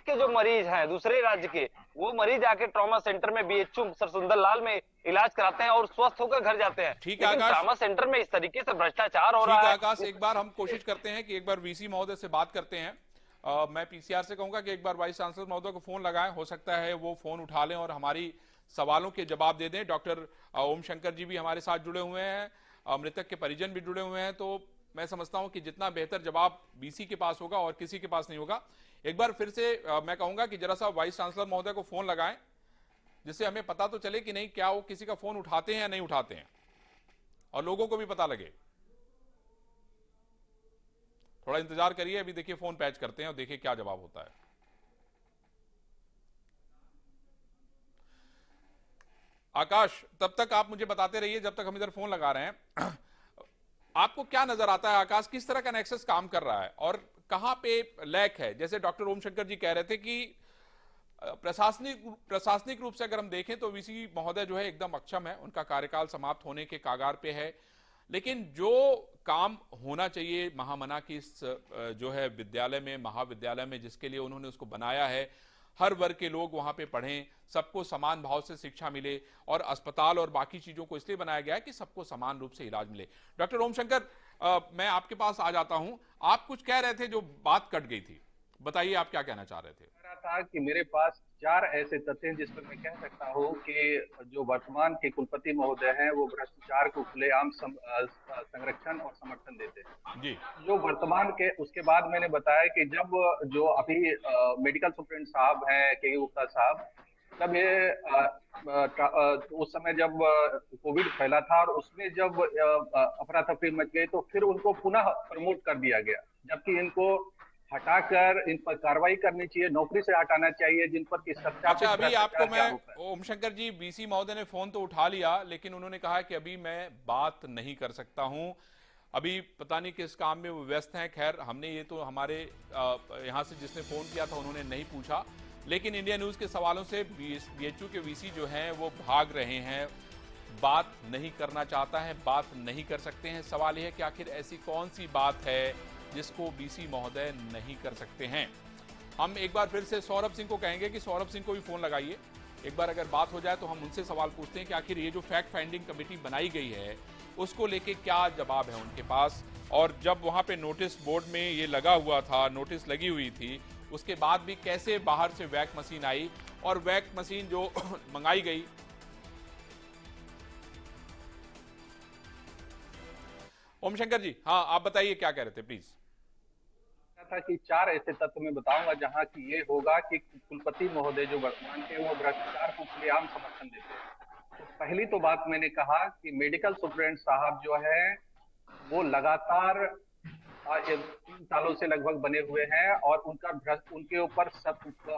K: के जो मरीज हैं दूसरे राज्य के, वो मरीज आके ट्रॉमा सेंटर में बीएचयू सर सुंदर लाल में इलाज कराते हैं और स्वस्थ होकर घर जाते हैं।
A: ठीक है
K: लेकिन
A: आकाश,
K: ट्रॉमा सेंटर में इस तरीके से भ्रष्टाचार हो रहा है।
A: आकाश, एक बार हम कोशिश करते हैं कि एक बार वीसी महोदय से बात करते हैं। मैं पीसीआर से कहूंगा कि एक बार वाइस चांसलर महोदय को फोन लगाएं, हो सकता है वो फोन उठा लें और हमारी सवालों के जवाब दे दें। डॉक्टर ओम शंकर जी भी हमारे साथ जुड़े हुए हैं, मृतक के परिजन भी जुड़े हुए हैं, तो मैं समझता हूं कि जितना बेहतर जवाब बीसी के पास होगा और किसी के पास नहीं होगा। एक बार फिर से मैं कहूंगा कि जरा सा वाइस चांसलर महोदय को फोन लगाएं, जिससे हमें पता तो चले कि नहीं क्या वो किसी का फोन उठाते हैं या नहीं उठाते हैं, और लोगों को भी पता लगे। थोड़ा इंतजार करिए, अभी देखिए फोन पैच करते हैं और देखिए क्या जवाब होता है। आकाश, तब तक आप मुझे बताते रहिए जब तक हम इधर फोन लगा रहे हैं। आपको क्या नजर आता है आकाश, किस तरह का नेक्सस काम कर रहा है और कहां पे लैक है? जैसे डॉक्टर ओम शंकर जी कह रहे थे कि प्रशासनिक रूप से अगर हम देखें तो वीसी महोदय जो है एकदम अक्षम है, उनका कार्यकाल समाप्त होने के कागार पे है, लेकिन जो काम होना चाहिए महामना की जो है विद्यालय में, महाविद्यालय में, जिसके लिए उन्होंने उसको बनाया है, हर वर्ग के लोग वहां पे पढ़ें, सबको समान भाव से शिक्षा मिले, और अस्पताल और बाकी चीजों को इसलिए बनाया गया है कि सबको समान रूप से इलाज मिले। डॉक्टर ओम शंकर, मैं आपके पास आ जाता हूं। आप कुछ कह रहे थे, जो बात कट गई थी, बताइए आप क्या कहना चाह रहे थे?
J: कह रहा था कि मेरे पास 4 ऐसे तथ्य हैं जिस पर मैं कह सकता हूँ कि जो वर्तमान के कुलपति महोदय हैं वो भ्रष्टाचार को खुलेआम संरक्षण और समर्थन देते हैं
A: जी।
J: जो वर्तमान के, उसके बाद मैंने बताया कि जब जो अभी मेडिकल सुप्रीटेंडेंट साहब हैं के गुप्ता साहब, तब ये उस समय जब कोविड फैला था और उसमें जब अफरा तफरी मच गई तो फिर उनको पुनः प्रमोट कर दिया गया, जबकि इनको हटाकर इन पर कार्रवाई करनी चाहिए, नौकरी से हटाना चाहिए जिन पर कि सत्यापित।
A: अच्छा, अभी आपको मैं ओम शंकर जी, बीसी महोदय ने फोन तो उठा लिया, लेकिन उन्होंने कहा कि अभी मैं बात नहीं कर सकता हूं, अभी पता नहीं किस काम में वो व्यस्त हैं। खैर, हमने ये तो हमारे यहाँ से जिसने फोन किया था उन्होंने नहीं पूछा, लेकिन इंडिया न्यूज के सवालों से बीएचयू के वीसी जो हैं वो भाग रहे हैं, बात नहीं करना चाहता है, बात नहीं कर सकते हैं। सवाल यह है कि आखिर ऐसी कौन सी बात है जिसको बीसी महोदय नहीं कर सकते हैं। हम एक बार फिर से सौरभ सिंह को कहेंगे कि सौरभ सिंह को भी फोन लगाइए, एक बार अगर बात हो जाए तो हम उनसे सवाल पूछते हैं कि आखिर ये जो फैक्ट फाइंडिंग कमेटी बनाई गई है उसको लेके क्या जवाब है उनके पास, और जब वहां पे नोटिस बोर्ड में ये लगा हुआ था, नोटिस लगी हुई थी, उसके बाद भी कैसे बाहर से वैक मशीन आई, और वैक मशीन जो मंगाई गई। ओम शंकर जी, हाँ आप बताइए क्या कह रहे थे प्लीज।
J: था कि 4 ऐसे तत्व मैं बताऊंगा जहां की ये होगा कि कुलपति महोदय जो वर्तमान के वो भ्रष्टाचार को खुलेआम समर्थन देते हैं। तो पहली तो बात मैंने कहा कि मेडिकल सुप्रीटेंडेंट साहब जो है वो लगातार 3 सालों से लगभग बने हुए हैं और उनके ऊपर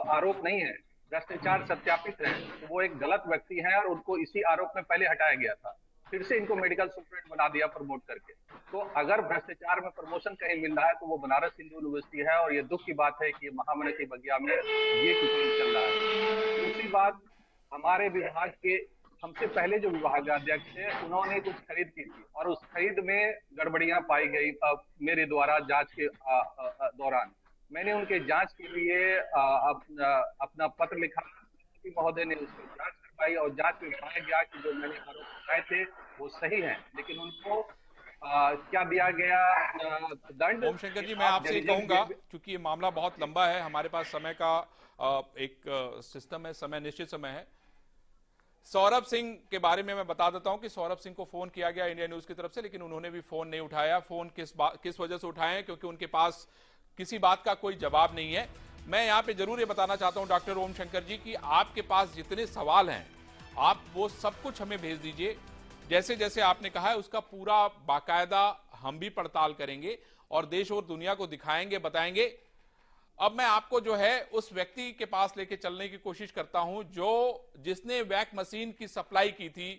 J: आरोप नहीं है, भ्रष्टाचार सत्यापित है, तो वो एक गलत व्यक्ति हैं और उनको इसी आरोप में पहले हटाया गया था, फिर से इनको मेडिकल सुप्रीटेंडेंट बना दिया प्रमोट करके। तो अगर भ्रष्टाचार में प्रमोशन कहीं मिल रहा है तो वो बनारस हिंदू यूनिवर्सिटी है, और ये दुख की बात है कि महामना की बगिया में ये कुछ चल रहा है। दूसरी बात, हमारे विभाग के हमसे पहले जो विभागाध्यक्ष थे उन्होंने कुछ खरीद की थी और उस खरीद में गड़बड़ियां पाई गई। मेरे द्वारा जांच के दौरान मैंने उनके जांच के लिए अपना पत्र लिखा, महोदय ने उसकी जांच करवाई और जांच में पाया गया कि जो मैंने आरोप लगाए थे वो सही हैं, लेकिन उनको क्या दिया गया दंड।
A: ओम शंकर जी, मैं आपसे कहूंगा, क्योंकि ये मामला बहुत लंबा है, हमारे पास समय का एक सिस्टम है, समय निश्चित समय है। सौरभ सिंह के बारे में मैं बता देता हूं कि सौरभ सिंह को फोन किया गया इंडिया न्यूज की तरफ से, लेकिन उन्होंने भी फोन नहीं उठाया। फोन किस वजह से उठाए? क्योंकि उनके पास किसी बात का कोई जवाब नहीं है। मैं यहाँ पे जरूर ये बताना चाहता हूं डॉक्टर ओम शंकर जी कि आपके पास जितने सवाल हैं आप वो सब कुछ हमें भेज दीजिए, जैसे जैसे आपने कहा है उसका पूरा बाकायदा हम भी पड़ताल करेंगे और देश और दुनिया को दिखाएंगे, बताएंगे। अब मैं आपको जो है उस व्यक्ति के पास लेके चलने की कोशिश करता हूं जिसने वैक मशीन की सप्लाई की थी।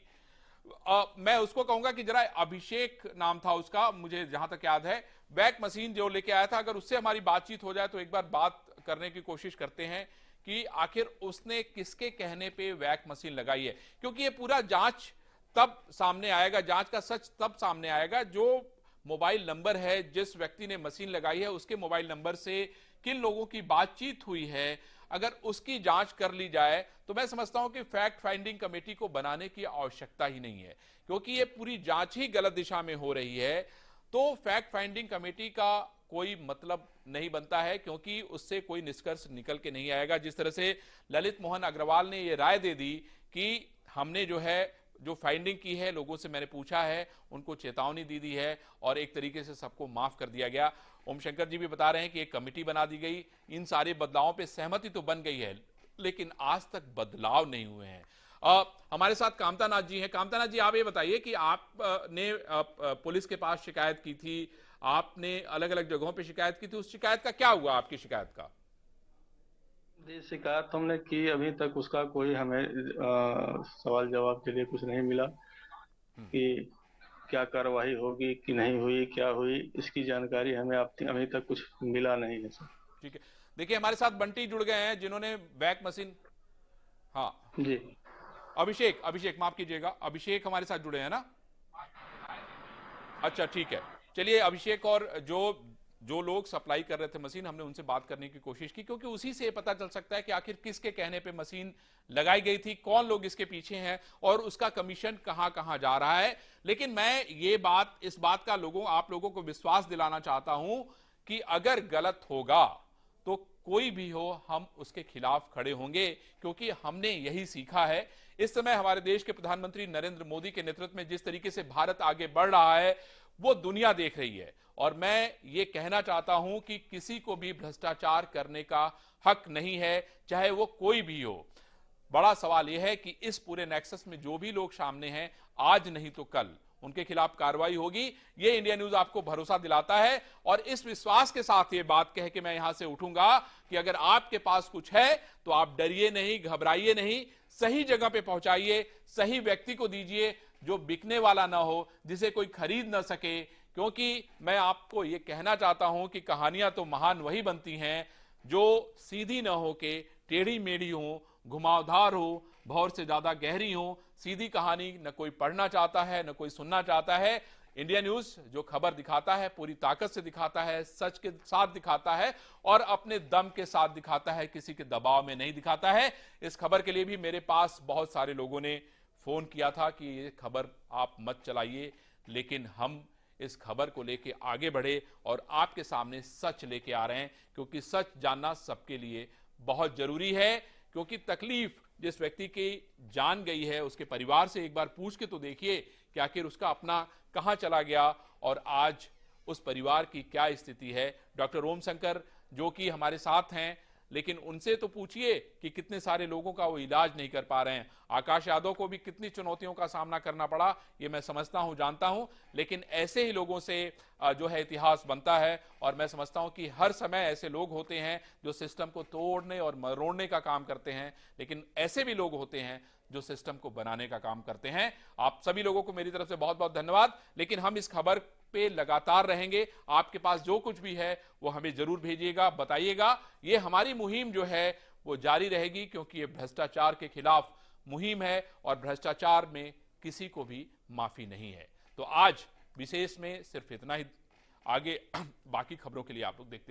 A: मैं उसको कहूंगा कि जरा अभिषेक नाम था उसका, मुझे जहां तक याद है, वैक मशीन जो लेके आया था, अगर उससे हमारी बातचीत हो जाए तो एक बार बात करने की कोशिश करते हैं कि आखिर उसने किसके कहने पे वैक मशीन लगाई है, क्योंकि ये पूरा जांच तब सामने आएगा, जांच का सच तब सामने आएगा जो मोबाइल नंबर है, जिस व्यक्ति ने मशीन लगाई है उसके मोबाइल नंबर से किन लोगों की बातचीत हुई है, अगर उसकी जांच कर ली जाए तो मैं समझता हूं कि फैक्ट फाइंडिंग कमेटी को बनाने की आवश्यकता ही नहीं है, क्योंकि ये पूरी जांच ही गलत दिशा में हो रही है। तो फैक्ट फाइंडिंग कमेटी का कोई मतलब नहीं बनता है, क्योंकि उससे कोई निष्कर्ष निकल के नहीं आएगा। जिस तरह से ललित मोहन अग्रवाल ने ये राय दे दी कि हमने जो फाइंडिंग की है, लोगों से मैंने पूछा है, उनको चेतावनी दी है और एक तरीके से सबको माफ कर दिया गया। ओम शंकर जी भी बता रहे हैं कि एक कमेटी बना दी गई, इन सारे बदलावों पे सहमति तो बन गई है, लेकिन आज तक बदलाव नहीं हुए हैं। हमारे साथ कामता नाथ जी हैं। कामता नाथ जी, आप ये बताइए कि आपने पुलिस के पास शिकायत की थी, आपने अलग अलग जगहों पे शिकायत की थी, उस शिकायत का क्या हुआ, आपकी शिकायत का?
I: जी, शिकायत हमने की, अभी तक उसका कोई हमें सवाल जवाब के लिए कुछ नहीं मिला कि क्या कार्रवाई होगी कि नहीं हुई, क्या हुई, इसकी जानकारी हमें अभी तक कुछ मिला नहीं है सर।
A: ठीक है, देखिए हमारे साथ बंटी जुड़ गए हैं जिन्होंने वैक मशीन, हाँ
I: जी,
A: अभिषेक माफ कीजिएगा, अभिषेक हमारे साथ जुड़े हैं ना? अच्छा ठीक है, चलिए अभिषेक और जो लोग सप्लाई कर रहे थे मशीन, हमने उनसे बात करने की कोशिश की, क्योंकि उसी से पता चल सकता है कि आखिर किसके कहने पे मशीन लगाई गई थी, कौन लोग इसके पीछे हैं और उसका कमीशन कहां कहां जा रहा है। लेकिन मैं इस बात का आप लोगों को विश्वास दिलाना चाहता हूं कि अगर गलत होगा तो कोई भी हो, हम उसके खिलाफ खड़े होंगे, क्योंकि हमने यही सीखा है। इस समय हमारे देश के प्रधानमंत्री नरेंद्र मोदी के नेतृत्व में जिस तरीके से भारत आगे बढ़ रहा है वो दुनिया देख रही है, और मैं ये कहना चाहता हूं कि किसी को भी भ्रष्टाचार करने का हक नहीं है, चाहे वो कोई भी हो। बड़ा सवाल यह है कि इस पूरे नेक्सस में जो भी लोग सामने हैं, आज नहीं तो कल उनके खिलाफ कार्रवाई होगी। ये इंडिया न्यूज आपको भरोसा दिलाता है, और इस विश्वास के साथ ये बात कह के मैं यहां से उठूंगा कि अगर आपके पास कुछ है तो आप डरिए नहीं, घबराइए नहीं, सही जगह पे पहुंचाइए, सही व्यक्ति को दीजिए, जो बिकने वाला ना हो, जिसे कोई खरीद ना सके। क्योंकि मैं आपको ये कहना चाहता हूं कि कहानियां तो महान वही बनती हैं जो सीधी ना हो के टेढ़ी मेढ़ी हो, घुमावदार हो, भौर से ज्यादा गहरी हो। सीधी कहानी न कोई पढ़ना चाहता है, न कोई सुनना चाहता है। इंडिया न्यूज जो खबर दिखाता है पूरी ताकत से दिखाता है, सच के साथ दिखाता है और अपने दम के साथ दिखाता है, किसी के दबाव में नहीं दिखाता है। इस खबर के लिए भी मेरे पास बहुत सारे लोगों ने फोन किया था कि ये खबर आप मत चलाइए, लेकिन हम इस खबर को लेके आगे बढ़े और आपके सामने सच लेके आ रहे हैं, क्योंकि सच जानना सबके लिए बहुत जरूरी है। क्योंकि तकलीफ जिस व्यक्ति की जान गई है, उसके परिवार से एक बार पूछ के तो देखिए कि आखिर उसका अपना कहां चला गया और आज उस परिवार की क्या स्थिति है। डॉक्टर ओम शंकर जो कि हमारे साथ हैं, लेकिन उनसे तो पूछिए कि कितने सारे लोगों का वो इलाज नहीं कर पा रहे हैं। आकाश यादव को भी कितनी चुनौतियों का सामना करना पड़ा, ये मैं समझता हूं, जानता हूं, लेकिन ऐसे ही लोगों से जो है इतिहास बनता है। और मैं समझता हूं कि हर समय ऐसे लोग होते हैं जो सिस्टम को तोड़ने और मरोड़ने का काम करते हैं, लेकिन ऐसे भी लोग होते हैं जो सिस्टम को बनाने का काम करते हैं। आप सभी लोगों को मेरी तरफ से बहुत बहुत धन्यवाद। लेकिन हम इस खबर पे लगातार रहेंगे, आपके पास जो कुछ भी है वो हमें जरूर भेजिएगा, बताइएगा। ये हमारी मुहिम जो है वो जारी रहेगी, क्योंकि ये भ्रष्टाचार के खिलाफ मुहिम है और भ्रष्टाचार में किसी को भी माफी नहीं है। तो आज विशेष में सिर्फ इतना ही, आगे बाकी खबरों के लिए आप लोग देखते रहिए।